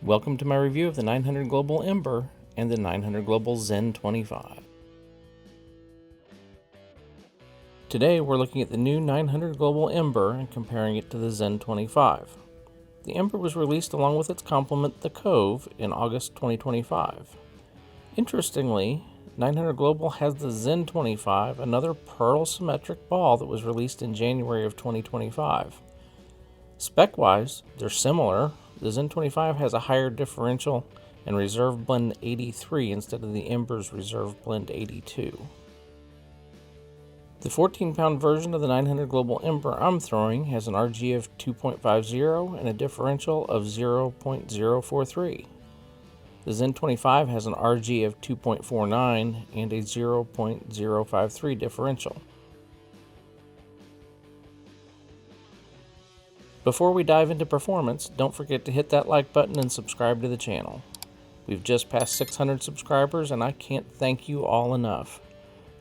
Welcome to my review of the 900 Global Ember and the 900 Global Zen 25. Today we're looking at the new 900 Global Ember and comparing it to the Zen 25. The Ember was released along with its complement, the Cove, in August 2025. Interestingly, 900 Global has the Zen 25, another pearl symmetric ball that was released in January of 2025. Spec-wise, they're similar. The Zen 25 has a higher differential and reserve blend 83 instead of the Ember's reserve blend 82. The 14-pound version of the 900 Global Ember I'm throwing has an RG of 2.50 and a differential of 0.043. The Zen 25 has an RG of 2.49 and a 0.053 differential. Before we dive into performance, don't forget to hit that like button and subscribe to the channel. We've just passed 600 subscribers and I can't thank you all enough.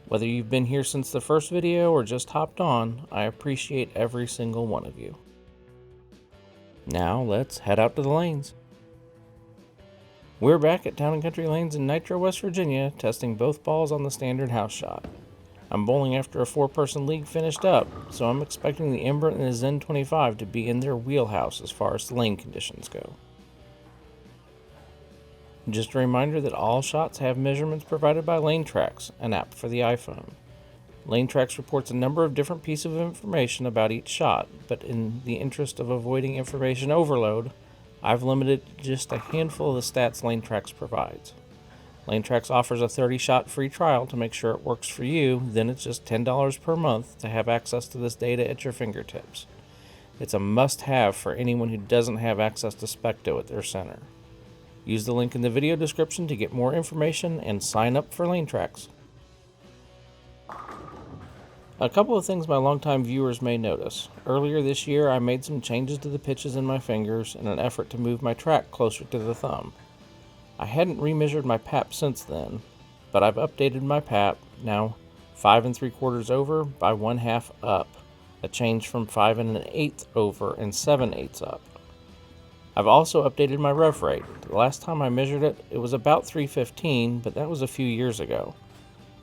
Whether you've been here since the first video or just hopped on, I appreciate every single one of you. Now let's head out to the lanes. We're back at Town & Country Lanes in Nitro, West Virginia, testing both balls on the standard house shot. I'm bowling after a 4-person league finished up, so I'm expecting the Ember and the Zen 25 to be in their wheelhouse as far as lane conditions go. Just a reminder that all shots have measurements provided by LaneTrax, an app for the iPhone. LaneTrax reports a number of different pieces of information about each shot, but in the interest of avoiding information overload, I've limited to just a handful of the stats LaneTrax provides. LaneTrax offers a 30-shot free trial to make sure it works for you, then it's just $10 per month to have access to this data at your fingertips. It's a must-have for anyone who doesn't have access to Specto at their center. Use the link in the video description to get more information and sign up for LaneTrax. A couple of things my longtime viewers may notice. Earlier this year I made some changes to the pitches in my fingers in an effort to move my track closer to the thumb. I hadn't remeasured my PAP since then, but I've updated my PAP, now 5 3/4 over by 1/2 up, a change from 5 1/8 over and 7/8 up. I've also updated my rev rate. The last time I measured it, it was about 315, but that was a few years ago.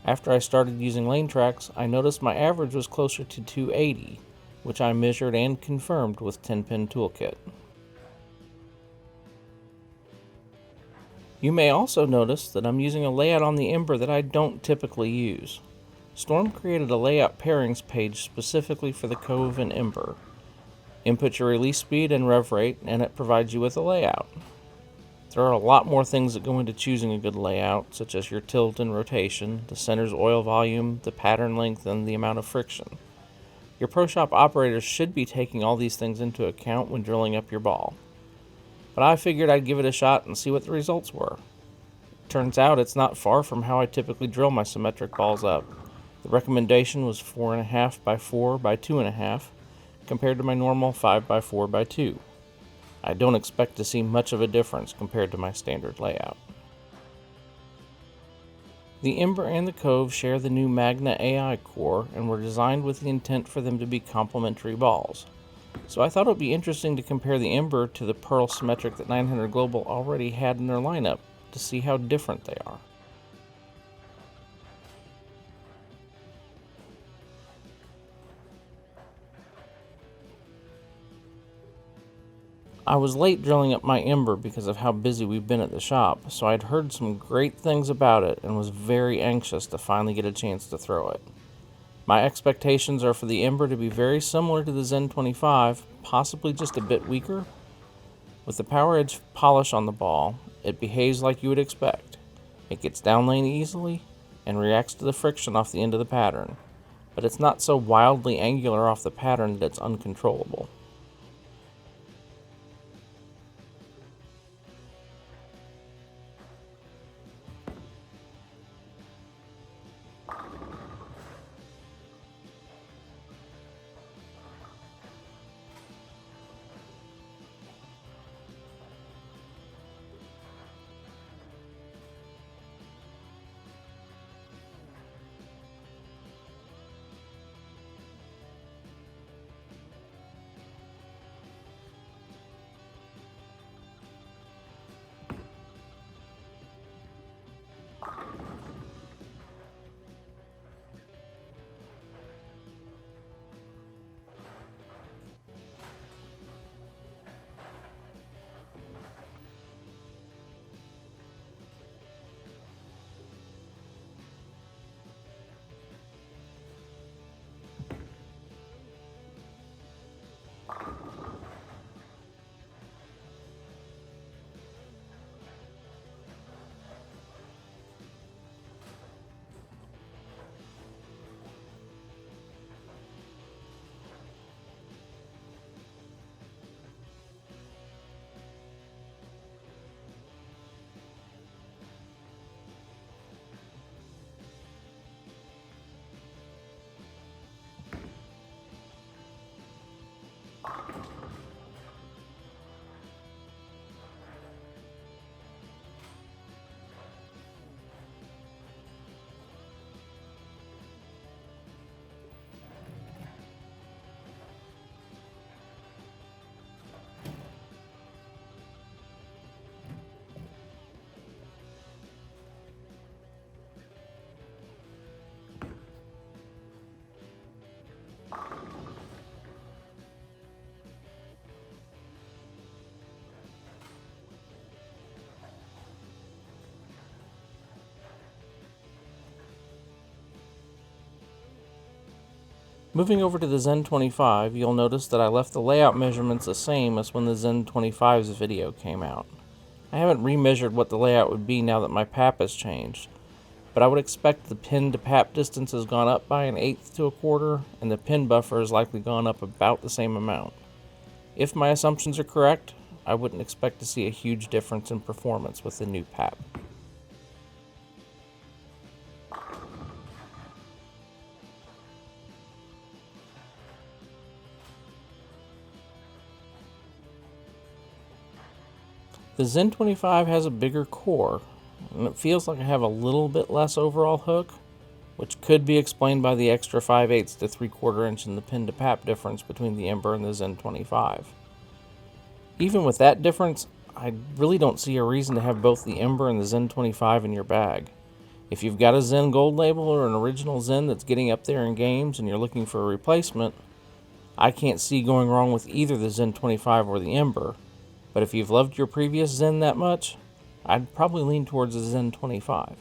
After I started using LaneTrax, I noticed my average was closer to 280, which I measured and confirmed with 10-pin toolkit. You may also notice that I'm using a layout on the Ember that I don't typically use. Storm created a layout pairings page specifically for the Cove and Ember. Input your release speed and rev rate, and it provides you with a layout. There are a lot more things that go into choosing a good layout, such as your tilt and rotation, the center's oil volume, the pattern length, and the amount of friction. Your Pro Shop operators should be taking all these things into account when drilling up your ball. But I figured I'd give it a shot and see what the results were. Turns out it's not far from how I typically drill my symmetric balls up. The recommendation was 4.5 by 4 by 2.5, compared to my normal 5 by 4 by 2. I don't expect to see much of a difference compared to my standard layout. The Ember and the Cove share the new Magna AI core and were designed with the intent for them to be complementary balls. So I thought it would be interesting to compare the Ember to the Pearl Symmetric that 900 Global already had in their lineup to see how different they are. I was late drilling up my Ember because of how busy we've been at the shop, so I'd heard some great things about it and was very anxious to finally get a chance to throw it. My expectations are for the Ember to be very similar to the Zen 25, possibly just a bit weaker. With the power edge polish on the ball, it behaves like you would expect. It gets down lane easily and reacts to the friction off the end of the pattern, but it's not so wildly angular off the pattern that it's uncontrollable. Moving over to the Zen 25, you'll notice that I left the layout measurements the same as when the Zen 25's video came out. I haven't remeasured what the layout would be now that my PAP has changed, but I would expect the pin to PAP distance has gone up by 1/8 to 1/4, and the pin buffer has likely gone up about the same amount. If my assumptions are correct, I wouldn't expect to see a huge difference in performance with the new PAP. The Zen 25 has a bigger core, and it feels like I have a little bit less overall hook, which could be explained by the extra 5/8 to 3/4 inch in the pin to PAP difference between the Ember and the Zen 25. Even with that difference, I really don't see a reason to have both the Ember and the Zen 25 in your bag. If you've got a Zen Gold label or an original Zen that's getting up there in games and you're looking for a replacement, I can't see going wrong with either the Zen 25 or the Ember. But if you've loved your previous Zen that much, I'd probably lean towards the Zen 25.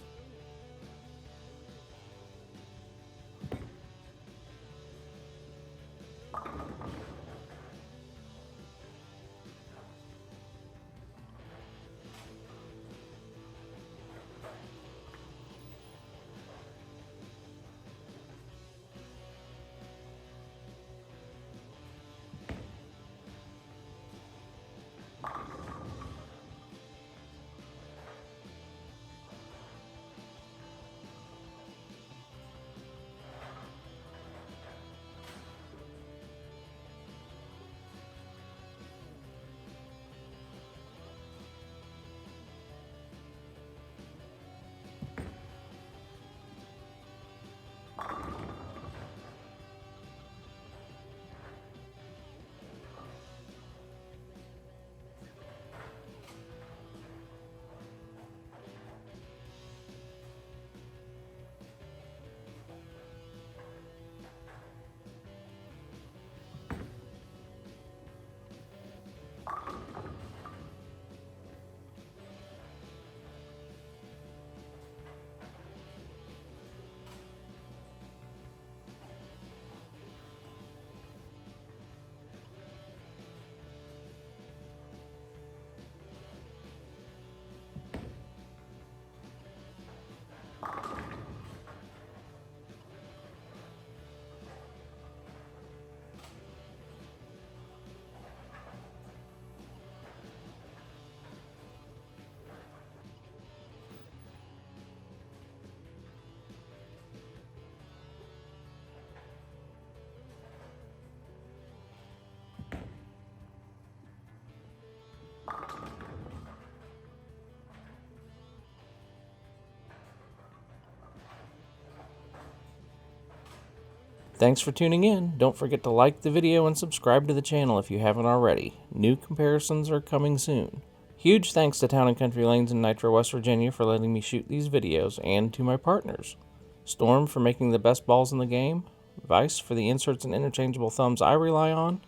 Thanks for tuning in. Don't forget to like the video and subscribe to the channel if you haven't already. New comparisons are coming soon. Huge thanks to Town & Country Lanes in Nitro, West Virginia for letting me shoot these videos, and to my partners. Storm for making the best balls in the game, Vice for the inserts and interchangeable thumbs I rely on,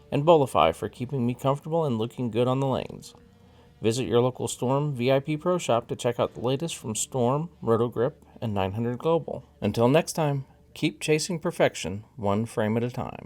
and Bowlifi for keeping me comfortable and looking good on the lanes. Visit your local Storm VIP Pro Shop to check out the latest from Storm, Rotogrip, and 900 Global. Until next time, keep chasing perfection, one frame at a time.